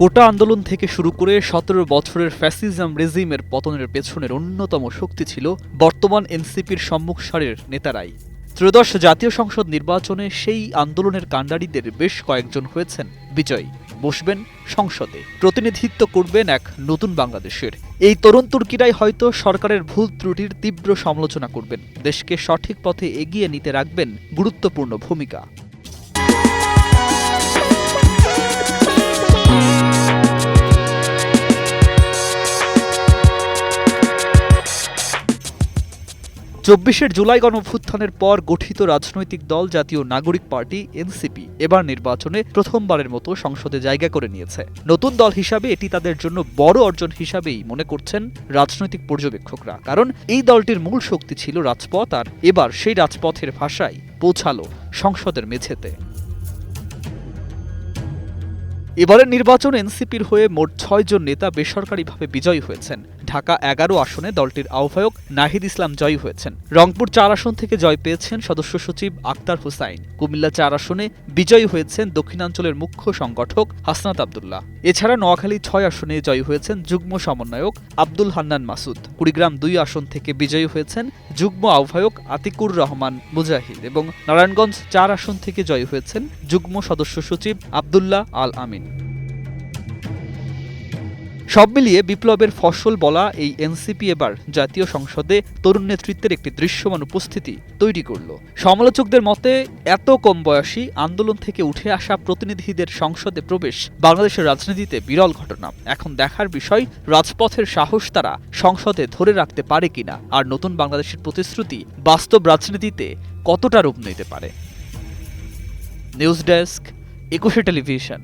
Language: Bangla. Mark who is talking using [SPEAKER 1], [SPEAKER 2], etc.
[SPEAKER 1] কোটা আন্দোলন থেকে শুরু করে ১৭ বছরের ফ্যাসিজম রেজিমের পতনের পেছনের অন্যতম শক্তি ছিল বর্তমান এনসিপির সম্মুখ সারির নেতারাই। ত্রয়োদশ জাতীয় সংসদ নির্বাচনে সেই আন্দোলনের কাণ্ডারীদের বেশ কয়েকজন হয়েছেন বিজয়ী, বসবেন সংসদে, প্রতিনিধিত্ব করবেন এক নতুন বাংলাদেশের। এই তরুণ তুর্কিরাই হয়তো সরকারের ভুল ত্রুটির তীব্র সমালোচনা করবেন, দেশকে সঠিক পথে এগিয়ে নিতে রাখবেন গুরুত্বপূর্ণ ভূমিকা। ২৪ জুলাই গণঅভ্যুত্থানের পর গঠিত রাজনৈতিক দল জাতীয় নাগরিক পার্টি এনসিপি এবার নির্বাচনে প্রথমবারের মতো সংসদে জায়গা করে নিয়েছে। নতুন দল হিসাবে এটি তাদের জন্য বড় অর্জন হিসাবেই মনে করছেন রাজনৈতিক পর্যবেক্ষকরা, কারণ এই দলটির মূল শক্তি ছিল রাজপথ, আর এবার সেই রাজপথের ভাষাই পৌঁছালো সংসদের মেঝেতে। এবারের নির্বাচন এনসিপির হয়ে মোট ৬ জন নেতা বেসরকারিভাবে বিজয়ী হয়েছেন। ঢাকা ১১ আসনে দলটির আহ্বায়ক নাহিদ ইসলাম জয়ী হয়েছেন। রংপুর ৪ আসন থেকে জয় পেয়েছেন সদস্য সচিব আক্তার হুসাইন। কুমিল্লা ৪ আসনে বিজয়ী হয়েছেন দক্ষিণাঞ্চলের মুখ্য সংগঠক হাসনাত আব্দুল্লাহ। এছাড়া নোয়াখালী ৬ আসনে জয়ী হয়েছেন যুগ্ম সমন্বয়ক আব্দুল হান্নান মাসুদ। কুড়িগ্রাম ২ আসন থেকে বিজয়ী হয়েছেন যুগ্ম আহ্বায়ক আতিকুর রহমান মুজাহিদ এবং নারায়ণগঞ্জ ৪ আসন থেকে জয়ী হয়েছেন যুগ্ম সদস্য সচিব আব্দুল্লাহ আল আমিন। সব মিলিয়ে বিপ্লবের ফসল বলা এই এনসিপি এবার জাতীয় সংসদে তরুণ নেতৃত্বের একটি দৃশ্যমান উপস্থিতি তৈরি করল। সমালোচকদের মতে এত কম বয়সী আন্দোলন থেকে উঠে আসা প্রতিনিধিদের সংসদে প্রবেশ বাংলাদেশের রাজনীতিতে বিরল ঘটনা। এখন দেখার বিষয় রাজপথের সাহস তারা সংসদে ধরে রাখতে পারে কিনা, আর নতুন বাংলাদেশের প্রতিশ্রুতি বাস্তব রাজনীতিতে কতটা রূপ নিতে পারে। News desk, ২১ television.